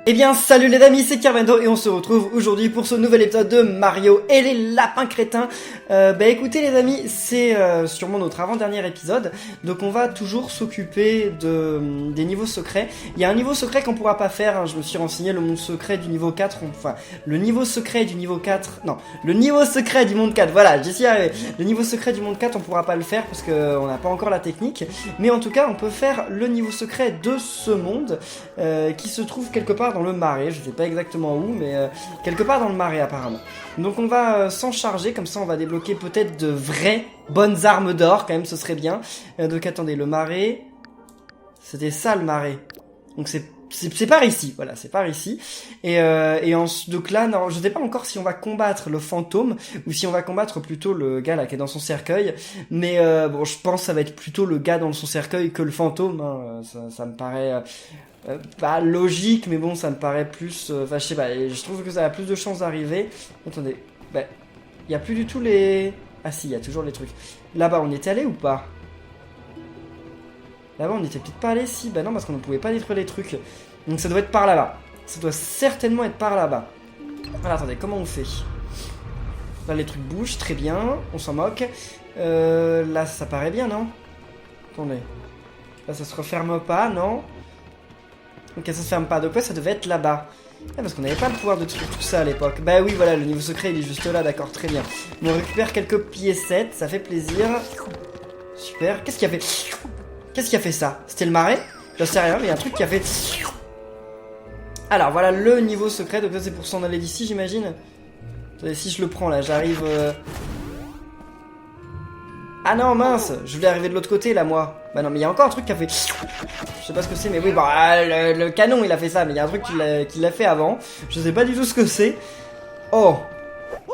Eh bien salut les amis, c'est Carvendo et on se retrouve aujourd'hui pour ce nouvel épisode de Mario et les lapins crétins. Écoutez les amis, c'est sûrement notre avant-dernier épisode, donc on va toujours s'occuper des niveaux secrets. Il y a un niveau secret qu'on pourra pas faire, hein, je me suis renseigné, le monde secret du niveau 4, le niveau secret du niveau 4, non, le niveau secret du monde 4, voilà, j'y suis arrivé. Le niveau secret du monde 4 on pourra pas le faire parce qu'on n'a pas encore la technique, mais en tout cas on peut faire le niveau secret de ce monde qui se trouve quelque part dans le marais, je sais pas exactement où, mais quelque part dans le marais apparemment. Donc on va s'en charger, comme ça on va débloquer peut-être de vraies bonnes armes d'or, quand même ce serait bien. Donc attendez, le marais, c'était ça le marais. Donc c'est par ici, voilà, c'est par ici. Donc là, non, je sais pas encore si on va combattre le fantôme ou si on va combattre plutôt le gars là qui est dans son cercueil. Mais bon, je pense que ça va être plutôt le gars dans son cercueil que le fantôme. Hein. Ça me paraît pas logique, mais bon, ça me paraît plus. Enfin, je sais pas. Je trouve que ça a plus de chances d'arriver. Attendez, il y a plus du tout les. Ah si, il y a toujours les trucs. Là-bas, on était allé ou pas? Là-bas, on était peut-être pas allé, si. Bah non, parce qu'on ne pouvait pas détruire les trucs. Donc ça doit être par là-bas. Ça doit certainement être par là-bas. Alors, attendez, comment on fait? Là, les trucs bougent, très bien. On s'en moque. Là, ça paraît bien, non? Attendez. Là, ça se referme pas, non? Ok, ça se ferme pas. Donc là, ça devait être là-bas. Ah, parce qu'on n'avait pas le pouvoir de détruire tout ça à l'époque. Bah oui, voilà, le niveau secret, il est juste là, d'accord, très bien. On récupère quelques piécettes, ça fait plaisir. Super. Qu'est-ce qui a fait... Qu'est-ce qui a fait ça? C'était le marais? Je sais rien, mais il y a un truc qui a fait... Alors, voilà le niveau secret. Donc ça, c'est pour s'en aller d'ici, j'imagine. Attendez, si je le prends, là, j'arrive... Ah non, mince, je voulais arriver de l'autre côté, là, moi. Bah non, mais il y a encore un truc qui a fait... Je sais pas ce que c'est, mais oui, bah, le canon, il a fait ça, mais il y a un truc qui l'a fait avant. Je sais pas du tout ce que c'est. Oh.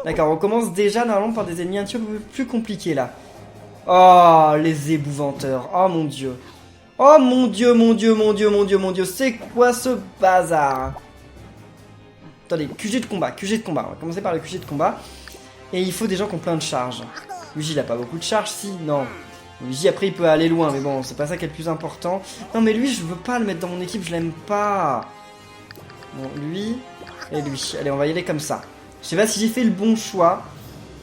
D'accord, on commence déjà, normalement, par des ennemis un petit peu plus compliqués, là. Oh, les ébouvanteurs. Oh, mon dieu. Oh, mon dieu, mon dieu, mon dieu, mon dieu, mon dieu. C'est quoi ce bazar? Attendez, QG de combat, QG de combat. On va commencer par le QG de combat. Et il faut des gens qui ont plein de charges. Luigi, il a pas beaucoup de charges, si, non. Luigi, après, il peut aller loin, mais bon, c'est pas ça qui est le plus important. Non, mais lui, je veux pas le mettre dans mon équipe, je l'aime pas. Bon, lui et lui. Allez, on va y aller comme ça. Je sais pas si j'ai fait le bon choix.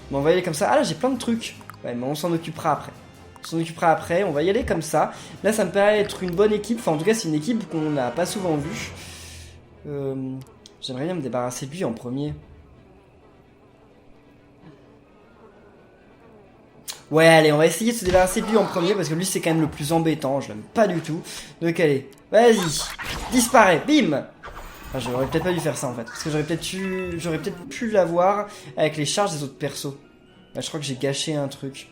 Mais on va y aller comme ça. Ah, là, j'ai plein de trucs. Ouais, mais on s'en occupera après. On s'en occupera après, on va y aller comme ça. Là, ça me paraît être une bonne équipe. Enfin, en tout cas, c'est une équipe qu'on n'a pas souvent vue. J'aimerais bien me débarrasser de lui en premier. Ouais, allez, on va essayer de se débarrasser de lui en premier parce que lui, c'est quand même le plus embêtant. Je l'aime pas du tout. Donc, allez, vas-y. Disparais, bim. Enfin, j'aurais peut-être pas dû faire ça en fait. Parce que j'aurais peut-être pu l'avoir avec les charges des autres persos. Bah, je crois que j'ai gâché un truc.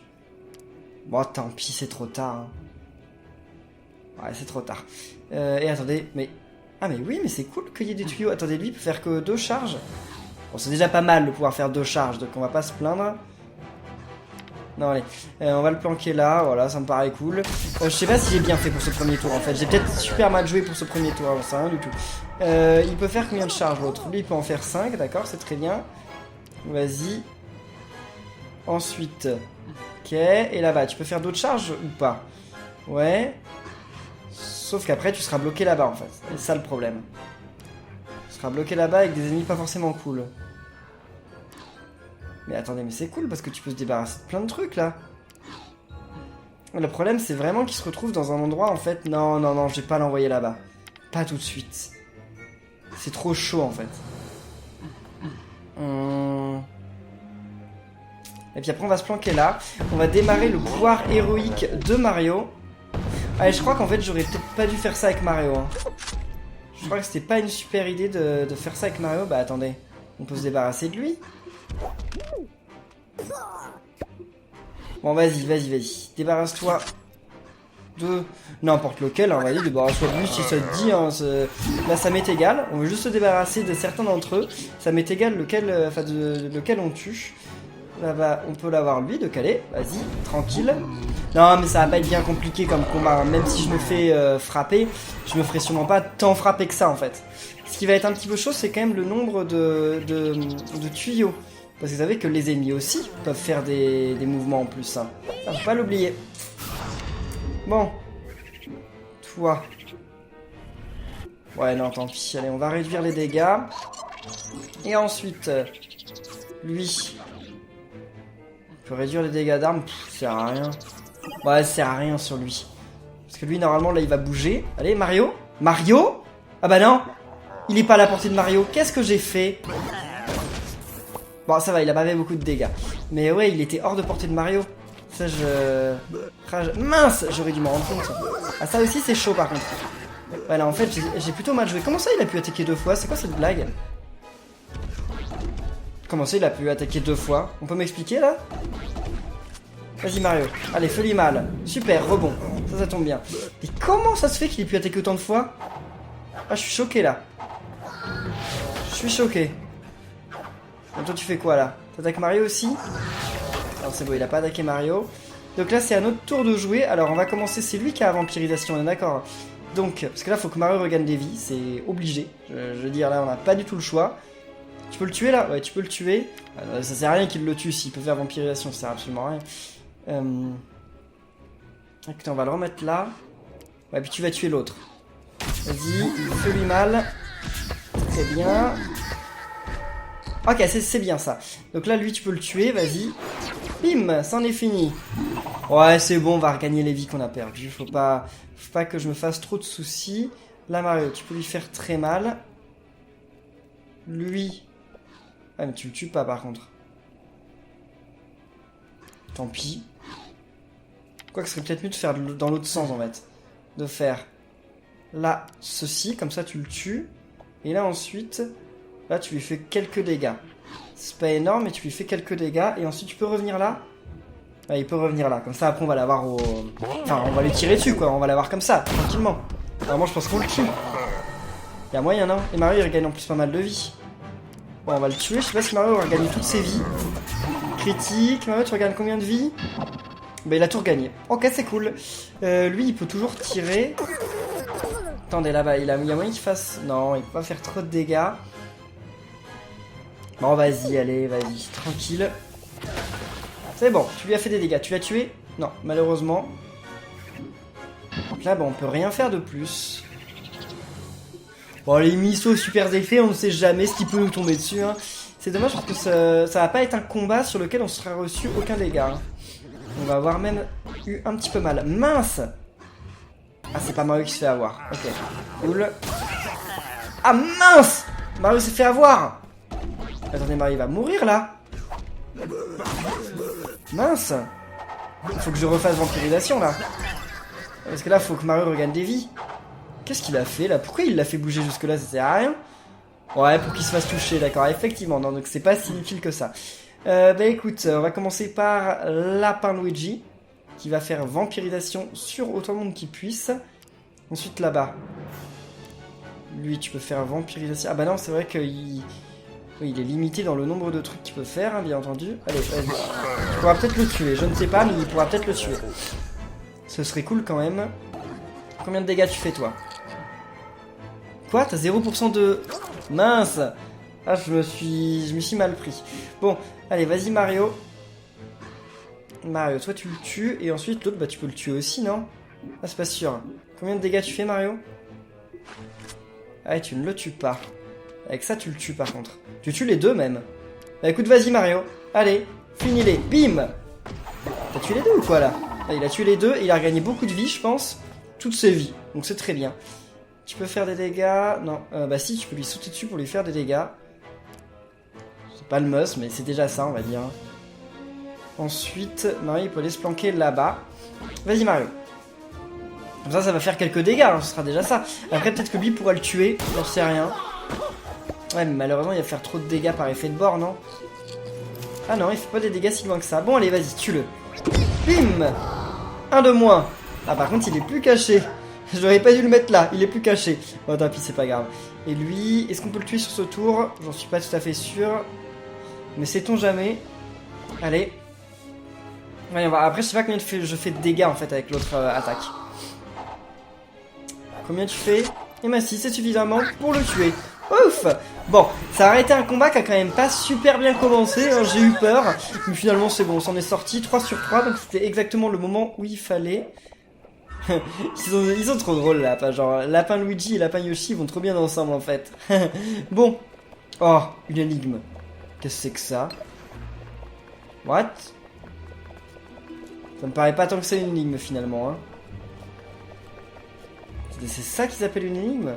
Bon, tant pis, c'est trop tard. Hein. Ouais, c'est trop tard. Et attendez, mais... Ah, mais oui, mais c'est cool qu'il y ait des tuyaux. Attendez, lui, il peut faire que 2 charges. Bon, c'est déjà pas mal de pouvoir faire 2 charges, donc on va pas se plaindre. Non, allez, on va le planquer là, voilà, ça me paraît cool. Je sais pas si j'ai bien fait pour ce premier tour, en fait. J'ai peut-être super mal joué pour ce premier tour, j'en sais rien du tout. Il peut faire combien de charges, l'autre? Lui, il peut en faire 5, d'accord, c'est très bien. Vas-y. Ensuite... Ok, et là-bas, tu peux faire d'autres charges ou pas? Ouais. Sauf qu'après, tu seras bloqué là-bas, en fait. C'est ça le problème. Tu seras bloqué là-bas avec des ennemis pas forcément cool. Mais attendez, mais c'est cool parce que tu peux se débarrasser de plein de trucs, là. Le problème, c'est vraiment qu'il se retrouve dans un endroit, en fait... Non, non, non, je vais pas l'envoyer là-bas. Pas tout de suite. C'est trop chaud, en fait. Et puis après on va se planquer là. On va démarrer le pouvoir héroïque de Mario. Allez, je crois qu'en fait j'aurais peut-être pas dû faire ça avec Mario. Hein. Je crois que c'était pas une super idée de faire ça avec Mario. Bah attendez, on peut se débarrasser de lui. Bon vas-y, vas-y, vas-y. Débarrasse-toi de n'importe lequel. Hein. Vas-y, débarrasse-toi de lui si ça te dit. Hein. Là ça m'est égal. On veut juste se débarrasser de certains d'entre eux. Ça m'est égal de lequel on tue. Là-bas, on peut l'avoir lui, donc allez, vas-y, tranquille. Non, mais ça va pas être bien compliqué comme combat. Hein. Même si je me fais frapper, je me ferai sûrement pas tant frapper que ça, en fait. Ce qui va être un petit peu chaud, c'est quand même le nombre de tuyaux. Parce que vous savez que les ennemis aussi peuvent faire des mouvements en plus. Hein. Ça, faut pas l'oublier. Bon. Toi. Ouais, non, tant pis. Allez, on va réduire les dégâts. Et ensuite, lui. On peut réduire les dégâts d'armes. Ça sert à rien. Ouais, ça sert à rien sur lui. Parce que lui, normalement, là, il va bouger. Allez, Mario. Mario? Ah bah non. Il est pas à la portée de Mario. Qu'est-ce que j'ai fait? Bon, ça va, il a pas fait beaucoup de dégâts. Mais ouais, il était hors de portée de Mario. Ça, mince, j'aurais dû m'en rendre compte. Ah, ça aussi, c'est chaud, par contre. Ouais, là, en fait, j'ai plutôt mal joué. Comment ça, il a pu attaquer 2 fois? C'est quoi cette blague? Comment ça, il a pu attaquer 2 fois? On peut m'expliquer, là? Vas-y, Mario. Allez, fais-lui mal. Super, rebond. Ça tombe bien. Mais comment ça se fait qu'il ait pu attaquer autant de fois? Ah, je suis choqué, là. Je suis choqué. Et toi, tu fais quoi, là? T'attaques Mario aussi? Alors, c'est bon, il a pas attaqué Mario. Donc là, c'est à notre tour de jouer. Alors, on va commencer. C'est lui qui a vampirisation, on est d'accord? Donc, parce que là, faut que Mario regagne des vies. C'est obligé. Je veux dire, là, on n'a pas du tout le choix. Tu peux le tuer, là? Ouais, tu peux le tuer. Ça sert à rien qu'il le tue. S'il peut faire vampirisation, ça sert absolument à rien. Écoutez, on va le remettre là. Ouais, puis tu vas tuer l'autre. Vas-y, fais-lui mal. Très bien. Ok, c'est bien ça. Donc là, lui, tu peux le tuer, vas-y. Bim, c'en est fini. Ouais, c'est bon, on va regagner les vies qu'on a perdues. Faut pas que je me fasse trop de soucis. Là, Mario, tu peux lui faire très mal. Lui... Ah, mais tu le tues pas, par contre. Tant pis. Quoi que ce serait peut-être mieux de faire dans l'autre sens, en fait. De faire... Là, ceci, comme ça, tu le tues. Et là, ensuite... Là, tu lui fais quelques dégâts. C'est pas énorme, mais tu lui fais quelques dégâts. Et ensuite, tu peux revenir là. Ouais, il peut revenir là. Comme ça, après, on va l'avoir au... Enfin, on va lui tirer dessus, quoi. On va l'avoir comme ça, tranquillement. Vraiment, je pense qu'on le tue. Il y a moyen, non? Et Mario, il regagne en plus pas mal de vie. Bon, on va le tuer. Je sais pas si Mario va regagner toutes ses vies. Critique. Mario, tu regagnes combien de vies? Bah, il a tout regagné. Ok, c'est cool. Lui, il peut toujours tirer. Attendez, là-bas, il y a moyen qu'il fasse... Non, il peut pas faire trop de dégâts. Bon, vas-y, allez, vas-y, tranquille. C'est bon, tu lui as fait des dégâts. Tu l'as tué? Non, malheureusement. Donc là, bon, on peut rien faire de plus. Bon, les misos super effets, on ne sait jamais ce qui peut nous tomber dessus. Hein. C'est dommage parce que ça va pas être un combat sur lequel on sera reçu aucun dégât. Hein. On va avoir même eu un petit peu mal. Mince! Ah, c'est pas Mario qui se fait avoir. Ok, cool. Ah, mince! Mario s'est fait avoir! Attendez, Mario il va mourir là. Mince. Il faut que je refasse vampirisation là. Parce que là, il faut que Mario regagne des vies. Qu'est-ce qu'il a fait là? Pourquoi il l'a fait bouger jusque là? Ça sert à rien. Ouais, pour qu'il se fasse toucher, d'accord. Effectivement, non, donc c'est pas si inutile que ça. Bah écoute, on va commencer par Lapin Luigi, qui va faire vampirisation sur autant de monde qu'il puisse. Ensuite là-bas. Lui, tu peux faire vampirisation. Ah bah non, c'est vrai qu'il... Oui, il est limité dans le nombre de trucs qu'il peut faire, hein, bien entendu. Allez, vas-y. Tu pourras peut-être le tuer, je ne sais pas, mais il pourra peut-être le tuer. Ce serait cool quand même. Combien de dégâts tu fais, toi? Quoi? T'as 0% de... Mince! Ah, je me suis mal pris. Bon, allez, vas-y, Mario. Mario, toi, tu le tues, et ensuite, l'autre, bah, tu peux le tuer aussi, non? Ah, c'est pas sûr. Combien de dégâts tu fais, Mario? Ah, tu ne le tues pas. Avec ça, tu le tues par contre. Tu tues les deux même. Bah écoute, vas-y Mario. Allez, finis-les. Bim! T'as tué les deux ou quoi là? Ah, il a tué les deux et il a regagné beaucoup de vie, je pense. Toutes ses vies. Donc c'est très bien. Tu peux faire des dégâts. Non, bah si, tu peux lui sauter dessus pour lui faire des dégâts. C'est pas le must, mais c'est déjà ça, on va dire. Ensuite, Mario, il peut aller se planquer là-bas. Vas-y Mario. Comme ça va faire quelques dégâts, hein, ce sera déjà ça. Après, peut-être que lui pourra le tuer, j'en sais rien. Ouais, mais malheureusement, il va faire trop de dégâts par effet de bord, non? Ah non, il fait pas des dégâts si loin que ça. Bon, allez, vas-y, tue-le. Bim! Un de moins. Ah, par contre, il est plus caché. J'aurais pas dû le mettre là, il est plus caché. Bon, tant pis, c'est pas grave. Et lui, est-ce qu'on peut le tuer sur ce tour? J'en suis pas tout à fait sûr. Mais sait-on jamais? Allez. Ouais, on va... Après, je sais pas combien je fais de dégâts, en fait, avec l'autre attaque. Combien tu fais? Et bah si, c'est suffisamment pour le tuer. Ouf! Bon, ça a été un combat qui a quand même pas super bien commencé, hein, j'ai eu peur. Mais finalement c'est bon, on s'en est sorti 3 sur 3, donc c'était exactement le moment où il fallait. Ils sont trop drôles là, pas genre lapin Luigi et lapin Yoshi vont trop bien ensemble en fait. Bon. Oh, une énigme. Qu'est-ce que c'est que ça? What? Ça me paraît pas tant que c'est une énigme finalement. Hein. C'est ça qu'ils appellent une énigme?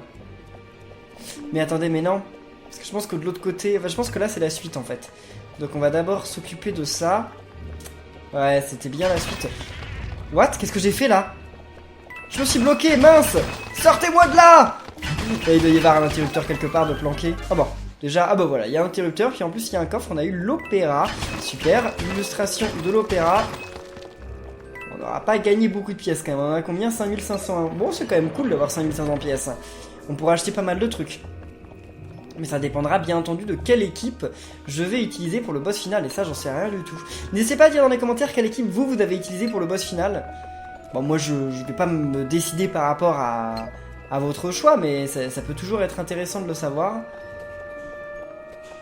Mais attendez, mais non. Parce que je pense que de l'autre côté... Enfin, je pense que là c'est la suite en fait. Donc on va d'abord s'occuper de ça. Ouais, c'était bien la suite. What? Qu'est-ce que j'ai fait là? Je me suis bloqué, mince! Sortez-moi de là! Et il doit y avoir un interrupteur quelque part de planqué. Ah bon, déjà, ah bah voilà, il y a un interrupteur, puis en plus il y a un coffre, on a eu l'opéra. Super, l'illustration de l'opéra. On n'aura pas gagné beaucoup de pièces quand même, on en a combien? 5501. Bon, c'est quand même cool d'avoir 5500 pièces. On pourra acheter pas mal de trucs. Mais ça dépendra bien entendu de quelle équipe je vais utiliser pour le boss final, et ça j'en sais rien du tout. N'hésitez pas à dire dans les commentaires quelle équipe vous avez utilisé pour le boss final. Bon, moi je vais pas me décider par rapport à votre choix, mais ça peut toujours être intéressant de le savoir.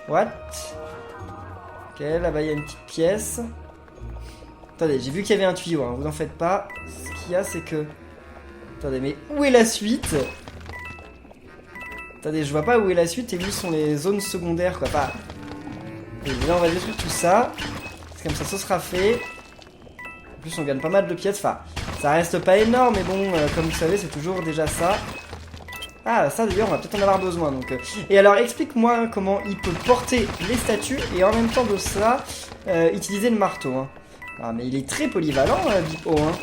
What? Ok, là-bas il y a une petite pièce. Attendez, j'ai vu qu'il y avait un tuyau, hein, vous en faites pas. Ce qu'il y a c'est que... Attendez, mais où est la suite? Attendez, je vois pas où est la suite et où sont les zones secondaires, quoi. Enfin... Et là, on va détruire tout ça. Comme ça sera fait. En plus, on gagne pas mal de pièces. Enfin, ça reste pas énorme, mais bon, comme vous savez, c'est toujours déjà ça. Ah, ça d'ailleurs, on va peut-être en avoir besoin. Donc, Et alors, explique-moi comment il peut porter les statues et en même temps de ça, utiliser le marteau. Hein. Ah, mais il est très polyvalent, Bipo. Hein.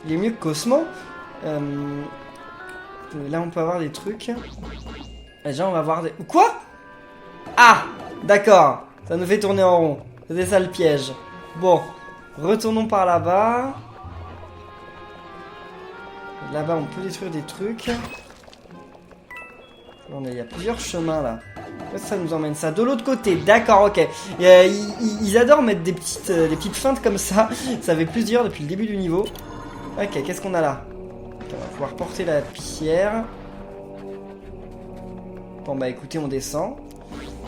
Il est mieux que Cosmo. Là, on peut avoir des trucs. Déjà, on va voir des... Quoi? Ah! D'accord. Ça nous fait tourner en rond. C'était ça le piège. Bon. Retournons par là-bas. Là-bas, on peut détruire des trucs. Il y a plusieurs chemins, là. Où est-ce que ça nous emmène ça? De l'autre côté. D'accord, ok. Ils adorent mettre des petites feintes comme ça. Ça fait plusieurs depuis le début du niveau. Ok, qu'est-ce qu'on a là? On va pouvoir porter la pierre. Bon bah écoutez, on descend.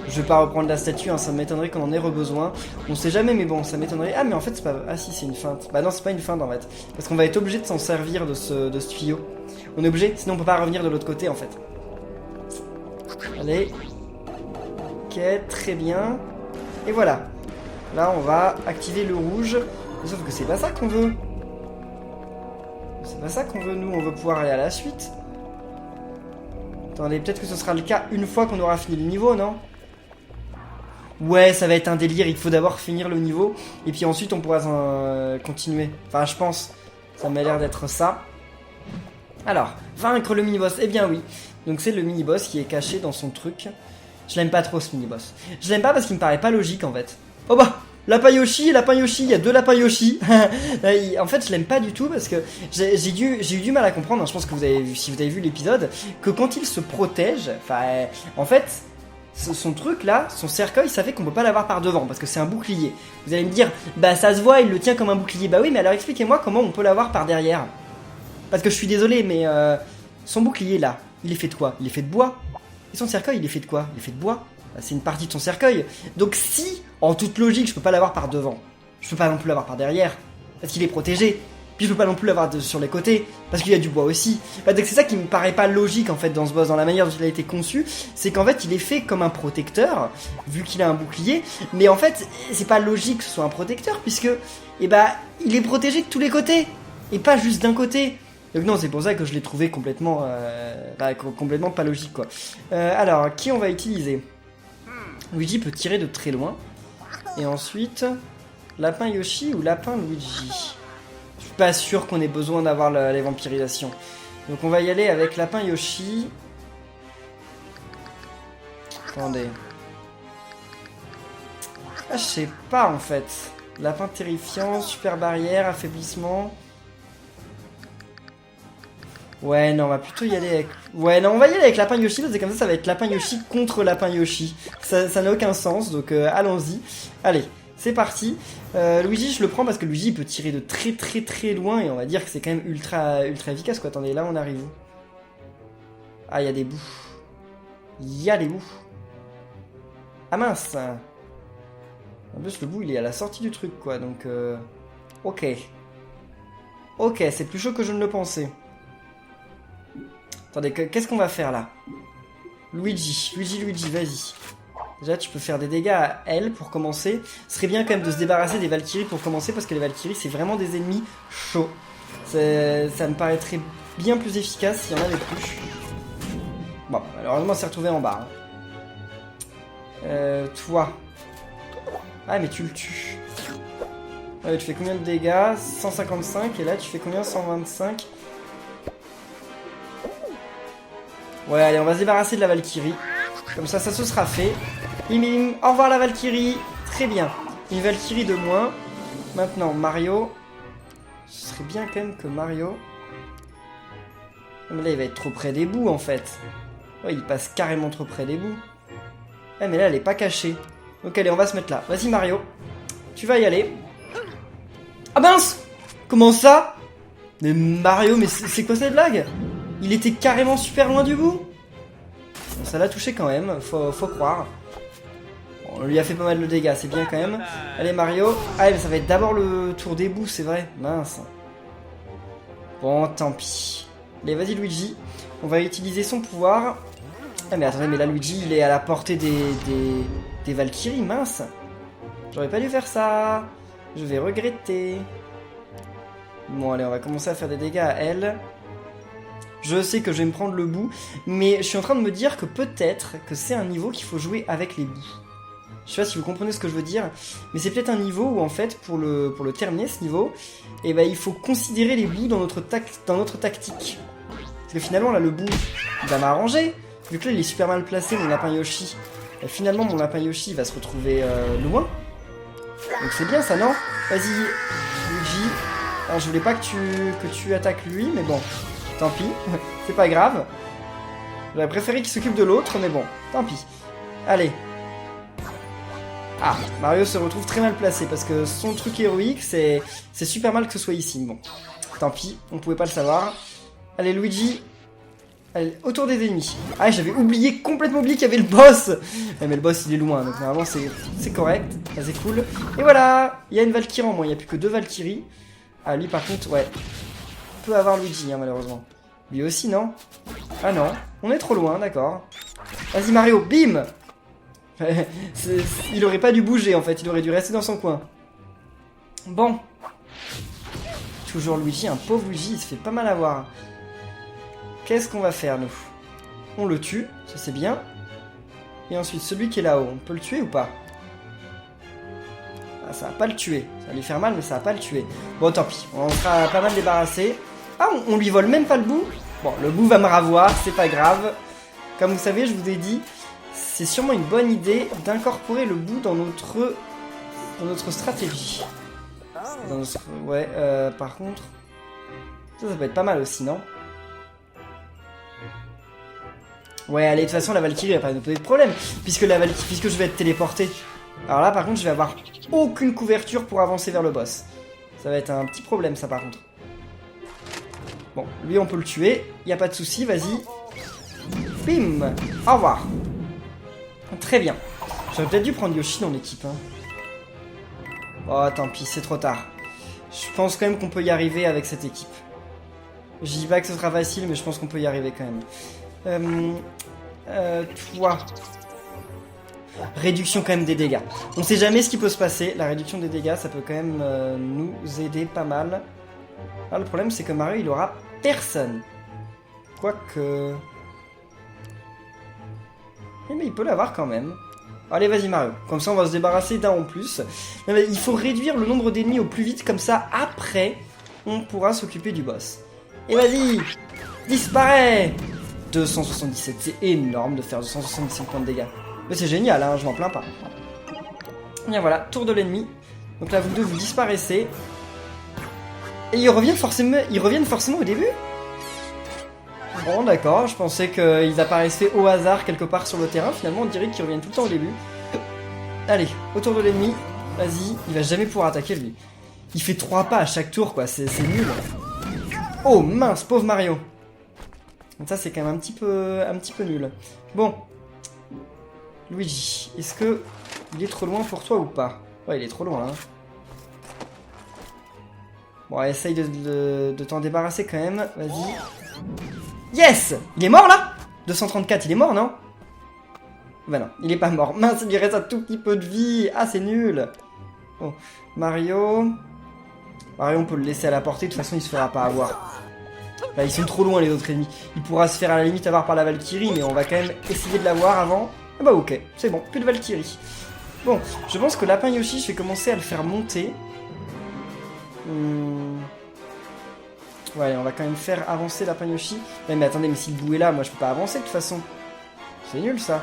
Je vais pas reprendre la statue, hein, ça m'étonnerait qu'on en ait besoin. On sait jamais, mais bon, ça m'étonnerait. Ah mais en fait c'est pas... Ah si, c'est une feinte. Bah non, c'est pas une feinte en fait. Parce qu'on va être obligé de s'en servir de ce tuyau. On est obligé, sinon on peut pas revenir de l'autre côté en fait. Allez. Ok, très bien. Et voilà. Là on va activer le rouge. Sauf que c'est pas ça qu'on veut. C'est pas ça qu'on veut, nous, on veut pouvoir aller à la suite. Attendez, peut-être que ce sera le cas une fois qu'on aura fini le niveau, non? Ouais, ça va être un délire, il faut d'abord finir le niveau, et puis ensuite on pourra continuer. Enfin, je pense, ça m'a l'air d'être ça. Alors, vaincre le mini-boss, eh bien oui. Donc c'est le mini-boss qui est caché dans son truc. Je l'aime pas trop ce mini-boss. Je l'aime pas parce qu'il me paraît pas logique en fait. Oh bah! Lapin Yoshi, il y a deux lapins Yoshi. En fait, je l'aime pas du tout parce que j'ai eu du mal à comprendre. Hein, je pense que si vous avez vu l'épisode, que quand il se protège, enfin, en fait, son truc là, son cercueil, ça fait qu'on peut pas l'avoir par devant parce que c'est un bouclier. Vous allez me dire, bah ça se voit, il le tient comme un bouclier. Bah oui, mais alors expliquez-moi comment on peut l'avoir par derrière. Parce que je suis désolé, mais son bouclier là, il est fait de quoi? Il est fait de bois. Et son cercueil, il est fait de quoi? Il est fait de bois. C'est une partie de son cercueil. Donc si, en toute logique, je peux pas l'avoir par devant, je peux pas non plus l'avoir par derrière, parce qu'il est protégé. Puis je peux pas non plus l'avoir sur les côtés, parce qu'il y a du bois aussi. Bah, donc c'est ça qui me paraît pas logique en fait dans ce boss, dans la manière dont il a été conçu. C'est qu'en fait il est fait comme un protecteur, vu qu'il a un bouclier. Mais en fait, c'est pas logique que ce soit un protecteur, puisque il est protégé de tous les côtés, et pas juste d'un côté. Donc non, c'est pour ça que je l'ai trouvé complètement, complètement pas logique quoi. Alors, qui on va utiliser? Luigi peut tirer de très loin. Et ensuite, lapin Yoshi ou lapin Luigi? Je suis pas sûr qu'on ait besoin d'avoir les vampirisations. Donc on va y aller avec lapin Yoshi. Attendez. Ah, je sais pas en fait. Lapin terrifiant, super barrière, affaiblissement. Ouais, non, on va plutôt y aller avec... Ouais, non, on va y aller avec Lapin Yoshi, parce que comme ça va être Lapin Yoshi contre Lapin Yoshi. Ça n'a aucun sens, donc allons-y. Allez, c'est parti. Luigi, je le prends parce que Luigi, il peut tirer de très très très loin, et on va dire que c'est quand même ultra efficace, quoi. Attendez, là, on arrive où? Ah, il y a des bouts. Il y a des bouts. Ah mince. En plus, le bout, il est à la sortie du truc, quoi, donc... Ok. Ok, c'est plus chaud que je ne le pensais. Attendez, qu'est-ce qu'on va faire là? Luigi, vas-y. Déjà, tu peux faire des dégâts à elle pour commencer. Ce serait bien quand même de se débarrasser des Valkyries pour commencer, parce que les Valkyries, c'est vraiment des ennemis chauds. Ça me paraîtrait bien plus efficace s'il y en avait plus. Bon, malheureusement, c'est retrouvé en bas. Toi. Ah, mais tu le tues. Ouais, tu fais combien de dégâts? 155, et là, tu fais combien? 125. Ouais, allez, on va se débarrasser de la Valkyrie. Comme ça, ça se sera fait. Bim bim, au revoir la Valkyrie. Très bien. Une Valkyrie de moins. Maintenant, Mario. Ce serait bien quand même que Mario... Mais là, il va être trop près des bouts, en fait. Ouais, il passe carrément trop près des bouts. Ah, mais là, elle est pas cachée. Donc, allez, on va se mettre là. Vas-y, Mario. Tu vas y aller. Ah mince! Comment ça? Mais Mario, mais c'est quoi cette blague? Il était carrément super loin du bout. Bon, ça l'a touché quand même, faut croire. Bon, on lui a fait pas mal de dégâts, c'est bien quand même. Allez Mario. Ah mais ça va être d'abord le tour des bouts, c'est vrai. Mince. Bon, tant pis. Allez, vas-y Luigi. On va utiliser son pouvoir. Ah mais attendez, mais là Luigi, il est à la portée des Valkyries, mince. J'aurais pas dû faire ça. Je vais regretter. Bon, allez, on va commencer à faire des dégâts à elle. Je sais que je vais me prendre le bout, mais je suis en train de me dire que peut-être que c'est un niveau qu'il faut jouer avec les bouts. Je sais pas si vous comprenez ce que je veux dire, mais c'est peut-être un niveau où en fait, pour le terminer ce niveau, eh ben, il faut considérer les bouts dans notre tactique. Parce que finalement, là, le bout, il va m'arranger. Vu que là, il est super mal placé, mon lapin Yoshi. Et finalement, mon lapin Yoshi va se retrouver loin. Donc c'est bien ça, non? Vas-y, Luigi. Alors, je voulais pas que tu attaques lui, mais bon. Tant pis, c'est pas grave. J'aurais préféré qu'il s'occupe de l'autre, mais bon, tant pis. Allez. Ah, Mario se retrouve très mal placé, parce que son truc héroïque, c'est super mal que ce soit ici. Bon, tant pis, on pouvait pas le savoir. Allez, Luigi. Allez, autour des ennemis. Ah, j'avais complètement oublié qu'il y avait le boss. Ouais, mais le boss, il est loin, donc normalement, c'est correct. Ça, c'est cool. Et voilà, il y a une Valkyrie en moins, il n'y a plus que 2 Valkyries. Ah, lui, par contre, ouais. Peut avoir Luigi, hein, malheureusement. Lui aussi, non? Ah non, on est trop loin, d'accord. Vas-y Mario, bim. Il aurait pas dû bouger en fait, il aurait dû rester dans son coin. Bon. Toujours Luigi, un pauvre Luigi, il se fait pas mal avoir. Qu'est-ce qu'on va faire nous? On le tue, ça c'est bien. Et ensuite, celui qui est là-haut, on peut le tuer ou pas? Ah, ça va pas le tuer, ça va lui faire mal mais ça va pas le tuer. Bon tant pis, on sera pas mal débarrassé. Ah, on lui vole même pas le bout. Bon, le bout va me ravoir, c'est pas grave. Comme vous savez, je vous ai dit, c'est sûrement une bonne idée d'incorporer le bout dans notre stratégie. Ouais, par contre, ça peut être pas mal aussi, non? Ouais, allez, de toute façon, la Valkyrie va pas nous poser de problème, puisque je vais être téléporté. Alors là, par contre, je vais avoir aucune couverture pour avancer vers le boss. Ça va être un petit problème, ça, par contre. Bon, lui on peut le tuer, y a pas de souci, vas-y. Bim. Au revoir. Très bien. J'aurais peut-être dû prendre Yoshi dans l'équipe. Hein. Oh, tant pis, c'est trop tard. Je pense quand même qu'on peut y arriver avec cette équipe. Je dis pas que ce sera facile, mais je pense qu'on peut y arriver quand même. Toi. Réduction quand même des dégâts. On sait jamais ce qui peut se passer. La réduction des dégâts, ça peut quand même nous aider pas mal. Ah, le problème, c'est que Mario, il aura personne. Quoique... Eh mais il peut l'avoir quand même. Allez, vas-y Mario. Comme ça, on va se débarrasser d'un en plus. Mais il faut réduire le nombre d'ennemis au plus vite. Comme ça, après, on pourra s'occuper du boss. Et vas-y, disparaît. 277, c'est énorme de faire 277 points de dégâts. Mais c'est génial, hein, je m'en plains pas. Et voilà, tour de l'ennemi. Donc là, vous deux, vous disparaissez. Et ils reviennent forcément au début? Bon, d'accord, je pensais qu'ils apparaissaient au hasard quelque part sur le terrain. Finalement, on dirait qu'ils reviennent tout le temps au début. Allez, autour de l'ennemi. Vas-y, il va jamais pouvoir attaquer, lui. Il fait 3 pas à chaque tour, quoi, c'est nul. Oh, mince, pauvre Mario. Donc ça, c'est quand même un petit peu nul. Bon. Luigi, est-ce que il est trop loin pour toi ou pas? Ouais, il est trop loin, hein. Bon, essaye de t'en débarrasser quand même. Vas-y. Yes! Il est mort là? 234, il est mort, non? Bah non, il est pas mort. Mince, il lui reste un tout petit peu de vie. Ah, c'est nul. Bon, Mario... Mario, on peut le laisser à la portée. De toute façon, il se fera pas avoir. Là, ils sont trop loin, les autres ennemis. Il pourra se faire à la limite avoir par la Valkyrie, mais on va quand même essayer de l'avoir avant. Ah bah ok, c'est bon, plus de Valkyrie. Bon, je pense que Lapin Yoshi, je vais commencer à le faire monter. Ouais, on va quand même faire avancer Lapin Yoshi. Ouais, mais attendez, mais si le bout est là, moi je peux pas avancer de toute façon. C'est nul ça.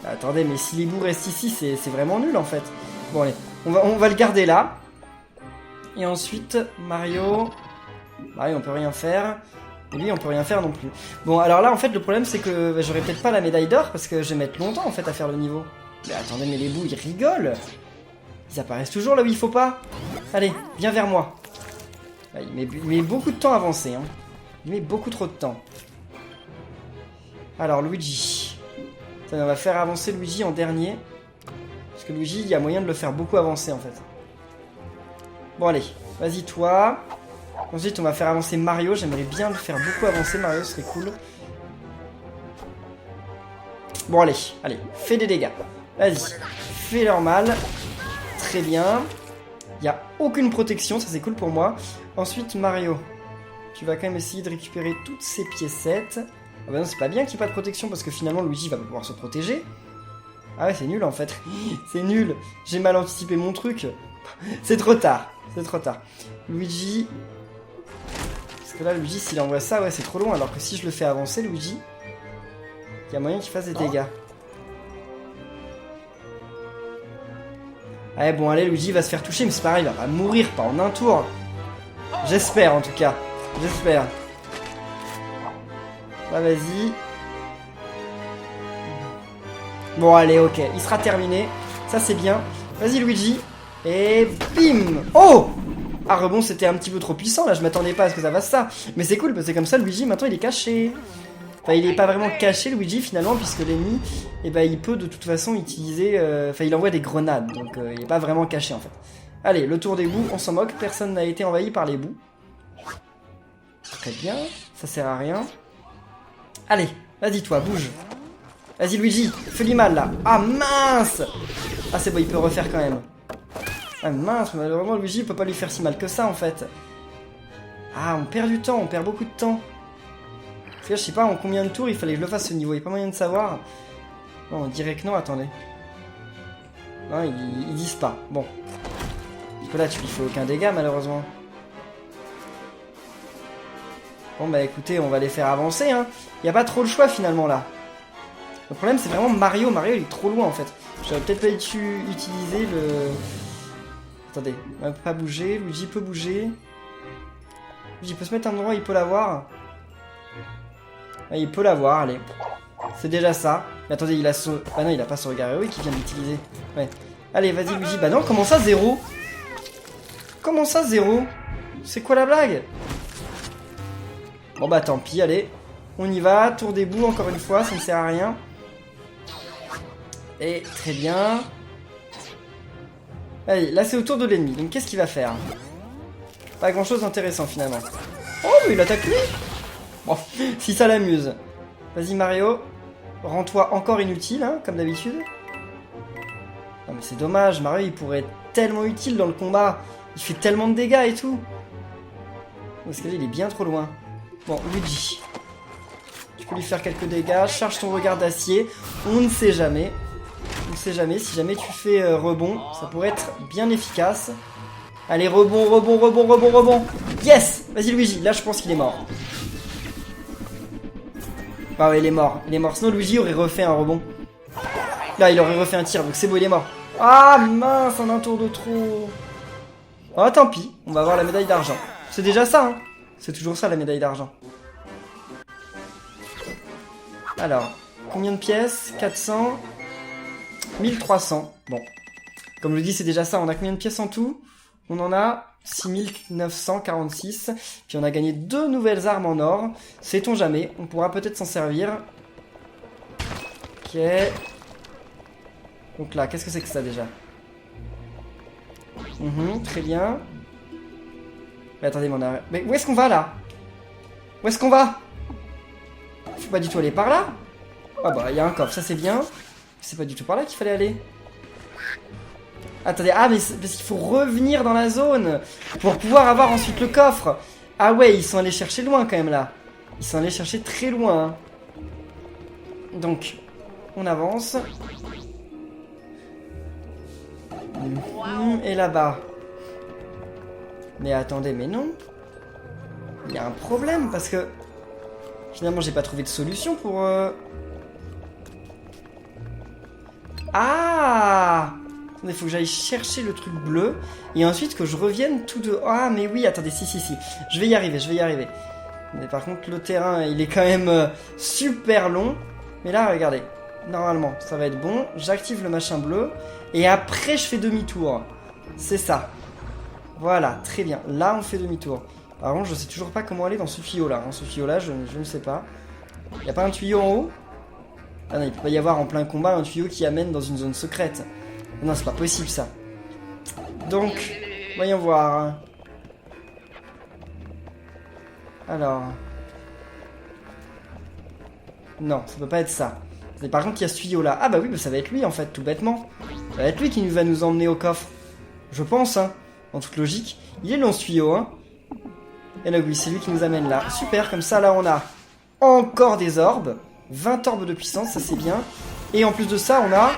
Bah, attendez, mais si les bouts restent ici, c'est vraiment nul en fait. Bon allez, on va le garder là. Et ensuite, Mario, on peut rien faire. Et lui, on peut rien faire non plus. Bon, alors là, en fait, le problème, c'est que bah, j'aurai peut-être pas la médaille d'or, parce que je vais mettre longtemps, en fait, à faire le niveau. Mais attendez, mais les bouts, ils rigolent. Ils apparaissent toujours là où il faut pas. Allez, viens vers moi. Bah, il met beaucoup de temps à avancer, hein. Il met beaucoup trop de temps. Alors, Luigi. Ça, on va faire avancer Luigi en dernier. Parce que Luigi, il y a moyen de le faire beaucoup avancer, en fait. Bon, allez. Vas-y, toi. Ensuite, on va faire avancer Mario. J'aimerais bien le faire beaucoup avancer, Mario, ce serait cool. Bon, allez, fais des dégâts. Vas-y, fais leur mal. Très bien. Il n'y a aucune protection, ça c'est cool pour moi. Ensuite, Mario, tu vas quand même essayer de récupérer toutes ces piécettes. Ah bah non, c'est pas bien qu'il n'y ait pas de protection, parce que finalement, Luigi va pouvoir se protéger. Ah ouais, c'est nul, en fait. C'est nul. J'ai mal anticipé mon truc. C'est trop tard. C'est trop tard. Luigi... Parce que là, Luigi, s'il envoie ça, ouais, c'est trop loin. Alors que si je le fais avancer, Luigi, il y a moyen qu'il fasse des dégâts. Ouais, bon, allez, Luigi va se faire toucher, mais c'est pareil, il va mourir, pas en un tour. J'espère, en tout cas. J'espère. Là, vas-y. Bon, allez, ok. Il sera terminé. Ça, c'est bien. Vas-y, Luigi. Et bim! Oh! Ah, rebond, c'était un petit peu trop puissant, là. Je m'attendais pas à ce que ça fasse ça. Mais c'est cool, parce que comme ça, Luigi, maintenant, il est caché. Enfin, il est pas vraiment caché, Luigi, finalement, puisque l'ennemi, eh ben, il peut de toute façon utiliser... Enfin, il envoie des grenades, donc il est pas vraiment caché, en fait. Allez, le tour des bouts, on s'en moque. Personne n'a été envahi par les bouts. Très bien, ça sert à rien. Allez, vas-y, toi, bouge. Vas-y, Luigi, fais-lui mal, là. Ah, mince! Ah, c'est bon, il peut refaire quand même. Ah, mince, malheureusement, Luigi, il peut pas lui faire si mal que ça, en fait. Ah, on perd du temps, on perd beaucoup de temps. Parce que je sais pas en combien de tours il fallait que je le fasse ce niveau, il n'y a pas moyen de savoir. Non, on dirait que non, attendez. Non, ils disent pas. Bon. Parce que là, tu lui fais aucun dégât, malheureusement. Bon, bah écoutez, on va les faire avancer, hein. Il n'y a pas trop le choix, finalement, là. Le problème, c'est vraiment Mario. Mario, il est trop loin, en fait. J'aurais peut-être pas utilisé le... Attendez, on va pas bouger. Luigi peut bouger. Luigi peut se mettre à un endroit où il peut l'avoir. Ah, il peut l'avoir, allez. C'est déjà ça. Mais attendez, il a son... Ah non, il a pas son regard héroïque qui vient d'utiliser. Ouais. Allez, vas-y, Luigi. Bah non, comment ça, 0? Comment ça, 0? C'est quoi la blague? Bon bah tant pis, allez. On y va, tour des bouts encore une fois, ça ne sert à rien. Et très bien. Allez, là c'est au tour de l'ennemi. Donc qu'est-ce qu'il va faire? Pas grand chose d'intéressant finalement. Oh, mais il attaque lui. Bon, si ça l'amuse. Vas-y Mario, rends-toi encore inutile, hein, comme d'habitude. Non mais c'est dommage, Mario il pourrait être tellement utile dans le combat. Il fait tellement de dégâts et tout. Parce que là il est bien trop loin. Bon, Luigi. Tu peux lui faire quelques dégâts, charge ton regard d'acier. On ne sait jamais. On ne sait jamais, si jamais tu fais rebond, ça pourrait être bien efficace. Allez, rebond, rebond, rebond, rebond, rebond. Yes! Vas-y Luigi, là je pense qu'il est mort. Ah ouais, il est mort, sinon Luigi aurait refait un rebond. Là, il aurait refait un tir, donc c'est bon, il est mort. Ah mince, en un tour de trop. Ah tant pis, on va avoir la médaille d'argent. C'est déjà ça, hein. C'est toujours ça la médaille d'argent. Alors, combien de pièces? 400. 1300. Bon. Comme je le dis, c'est déjà ça. On a combien de pièces en tout? On en a 6946. Puis on a gagné 2 nouvelles armes en or. Sait-on jamais. On pourra peut-être s'en servir. Ok. Donc là, qu'est-ce que c'est que ça déjà? Très bien. Mais attendez, mais où est-ce qu'on va là? Où est-ce qu'on va? Faut pas du tout aller par là. Ah bah, il y a un coffre, ça c'est bien. C'est pas du tout par là qu'il fallait aller. Attendez, ah mais parce qu'il faut revenir dans la zone pour pouvoir avoir ensuite le coffre. Ah ouais, ils sont allés chercher loin quand même là. Ils sont allés chercher très loin. Hein. Donc, on avance. Et là-bas. Mais attendez, mais non. Il y a un problème parce que finalement j'ai pas trouvé de solution pour... Ah! Il faut que j'aille chercher le truc bleu et ensuite que je revienne tout de... Ah mais oui, attendez, si. Je vais y arriver. Mais par contre le terrain il est quand même super long. Mais là regardez, normalement ça va être bon. J'active le machin bleu et après je fais demi-tour. C'est ça. Voilà, très bien. Là on fait demi-tour. Par contre je sais toujours pas comment aller dans ce tuyau là. Ce tuyau là je ne sais pas. Y a pas un tuyau en haut? Ah non, il peut pas y avoir en plein combat un tuyau qui amène dans une zone secrète. Non, c'est pas possible ça. Donc, voyons voir. Alors. Non, ça peut pas être ça. Mais par contre, il y a ce tuyau là. Ah bah oui, bah ça va être lui en fait, tout bêtement. Ça va être lui qui va nous emmener au coffre. Je pense, hein. En toute logique. Il est long ce tuyau, hein. Et là, oui, c'est lui qui nous amène là. Super, comme ça, là, on a encore des orbes. 20 orbes de puissance, ça c'est bien. Et en plus de ça, on a...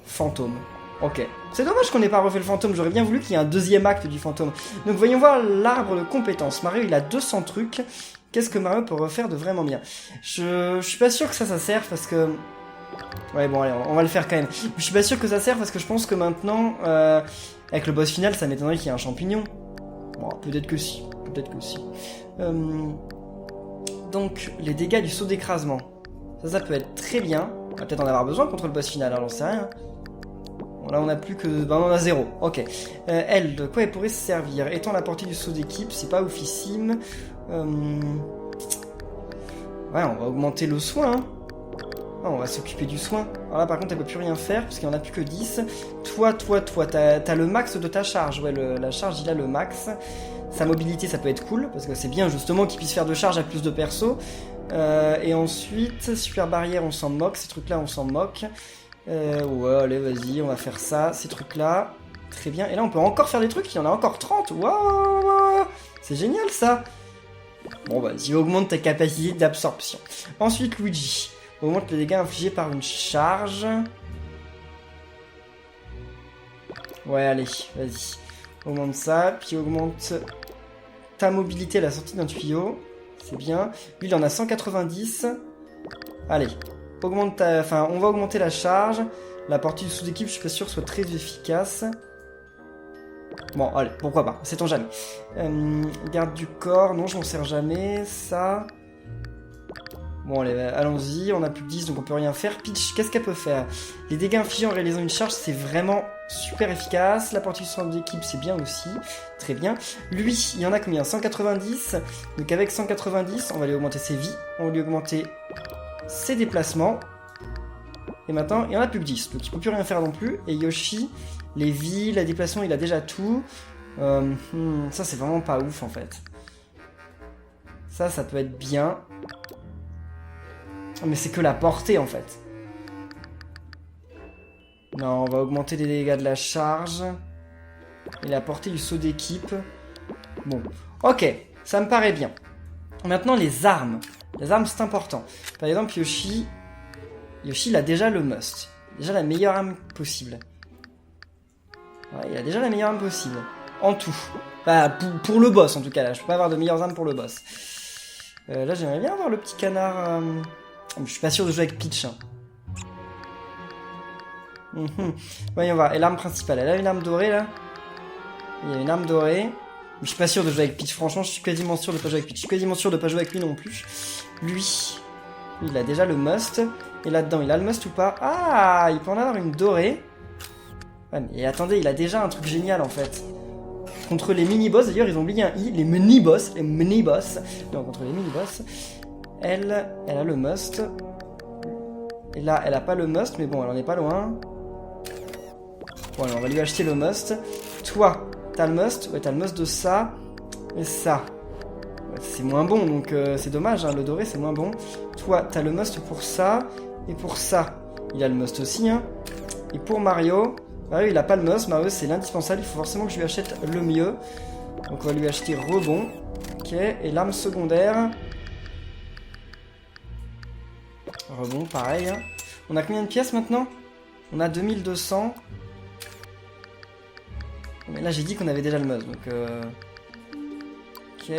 Fantôme. Ok. C'est dommage qu'on n'ait pas refait le fantôme. J'aurais bien voulu qu'il y ait un deuxième acte du fantôme. Donc voyons voir l'arbre de compétences. Mario, il a 200 trucs. Qu'est-ce que Mario peut refaire de vraiment bien? Je suis pas sûr que ça serve parce que... Ouais, bon, allez, on va le faire quand même. Je suis pas sûr que ça serve parce que je pense que maintenant, avec le boss final, ça m'étonnerait qu'il y ait un champignon. Bon, peut-être que si. Donc, les dégâts du saut d'écrasement. Ça peut être très bien. On va peut-être en avoir besoin contre le boss final, alors j'en sais rien. Bon, là, on a plus que... Ben, on en a 0. Ok. Elle, de quoi elle pourrait se servir? Étant la portée du saut d'équipe, c'est pas oufissime. Ouais, on va augmenter le soin, hein. Ah, on va s'occuper du soin. Alors là, par contre, elle peut plus rien faire, parce qu'il n'y en a plus que 10. Toi, t'as le max de ta charge. Ouais, la charge, il a le max. Sa mobilité, ça peut être cool, parce que c'est bien, justement, qu'il puisse faire de charge à plus de persos. Et ensuite, super barrière, on s'en moque. Ces trucs-là, on s'en moque. Ouais, allez, vas-y, on va faire ça. Ces trucs-là, très bien. Et là, on peut encore faire des trucs, il y en a encore 30. Waouh, c'est génial, ça. Bon, vas-y, augmente ta capacité d'absorption. Ensuite, Luigi. Augmente les dégâts infligés par une charge. Ouais, allez, vas-y. Augmente ça, puis augmente ta mobilité à la sortie d'un tuyau. C'est bien. Lui, il en a 190. Allez, augmente on va augmenter la charge. La portée du sous-équipe, je suis pas sûr, soit très efficace. Bon, allez, pourquoi pas, sait-on jamais. Garde du corps, non, je m'en sers jamais. Ça... Bon, allez, allons-y, on a plus que 10, donc on peut rien faire. Peach, qu'est-ce qu'elle peut faire? Les dégâts infligés en réalisant une charge, c'est vraiment super efficace. La portée du soin d'équipe, c'est bien aussi. Très bien. Lui, il y en a combien? 190. Donc avec 190, on va lui augmenter ses vies. On va lui augmenter ses déplacements. Et maintenant, il y en a plus que 10, donc il peut plus rien faire non plus. Et Yoshi, les vies, la déplacement, il a déjà tout. Ça, c'est vraiment pas ouf, en fait. Ça peut être bien. Mais c'est que la portée, en fait. Non, on va augmenter les dégâts de la charge. Et la portée du saut d'équipe. Bon, ok, ça me paraît bien. Maintenant, les armes. Les armes, c'est important. Par exemple, Yoshi, il a déjà le must. Déjà la meilleure arme possible. Ouais, il a déjà la meilleure arme possible. En tout. Bah, pour le boss, en tout cas, là. Je peux pas avoir de meilleures armes pour le boss. Là, j'aimerais bien avoir le petit canard... Je suis pas sûr de jouer avec Peach. Hein. Voyons voir. Et l'arme principale. Elle a une arme dorée, là. Il y a une arme dorée. Mais je suis pas sûr de jouer avec Peach. Franchement, je suis quasiment sûr de pas jouer avec Peach. Je suis quasiment sûr de pas jouer avec lui non plus. Lui, il a déjà le must. Et là-dedans, il a le must ou pas? Ah, il peut en avoir une dorée. Ouais, mais attendez, il a déjà un truc génial, en fait. Contre les mini-boss, d'ailleurs, ils ont oublié un i. Les mini-boss. Non, contre les mini-boss. Elle a le must. Et là, elle a pas le must, mais bon, elle en est pas loin. Bon, alors, on va lui acheter le must. Toi, T'as le must? Ouais, t'as le must de ça et ça. Ouais, c'est moins bon, donc c'est dommage, hein, le doré c'est moins bon. Toi, t'as le must pour ça et pour ça. Il a le must aussi, hein. Et pour Mario, Mario il a pas le must, Mario c'est l'indispensable, il faut forcément que je lui achète le mieux. Donc on va lui acheter rebond. Ok, et l'arme secondaire. Rebond, pareil. Hein. On a combien de pièces maintenant? On a 2200. Mais là j'ai dit qu'on avait déjà le must, donc ok.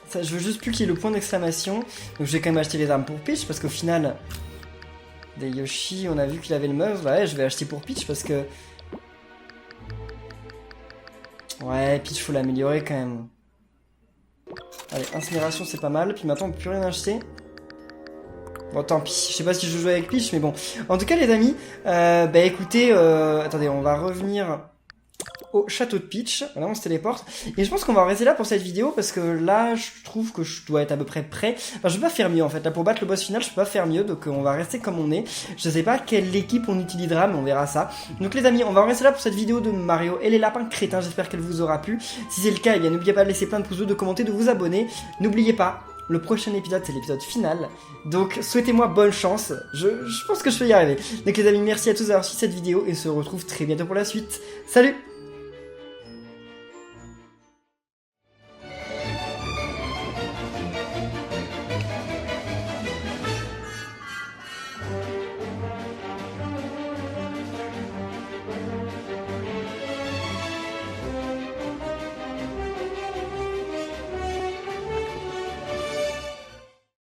Ça, je veux juste plus qu'il y ait le point d'exclamation. Donc je vais quand même acheter les armes pour Peach, parce qu'au final... Des Yoshi, on a vu qu'il avait le must. Ouais, je vais acheter pour Peach, parce que... Ouais, Peach faut l'améliorer quand même. Allez, incinération c'est pas mal. Puis maintenant on peut plus rien acheter. Bon tant pis, je sais pas si je joue avec Peach, mais bon. En tout cas les amis, bah écoutez, attendez, on va revenir au château de Peach. Voilà, on se téléporte. Et je pense qu'on va rester là pour cette vidéo, parce que là, je trouve que je dois être à peu près prêt. Enfin, je peux pas faire mieux en fait. Là, pour battre le boss final, je peux pas faire mieux, donc on va rester comme on est. Je sais pas quelle équipe on utilisera, mais on verra ça. Donc les amis, on va rester là pour cette vidéo de Mario et les lapins crétins. J'espère qu'elle vous aura plu. Si c'est le cas, eh bien n'oubliez pas de laisser plein de pouces bleus, de commenter, de vous abonner. N'oubliez pas, le prochain épisode, c'est l'épisode final. Donc, souhaitez-moi bonne chance. Je pense que je vais y arriver. Donc, les amis, merci à tous d'avoir suivi cette vidéo et on se retrouve très bientôt pour la suite. Salut!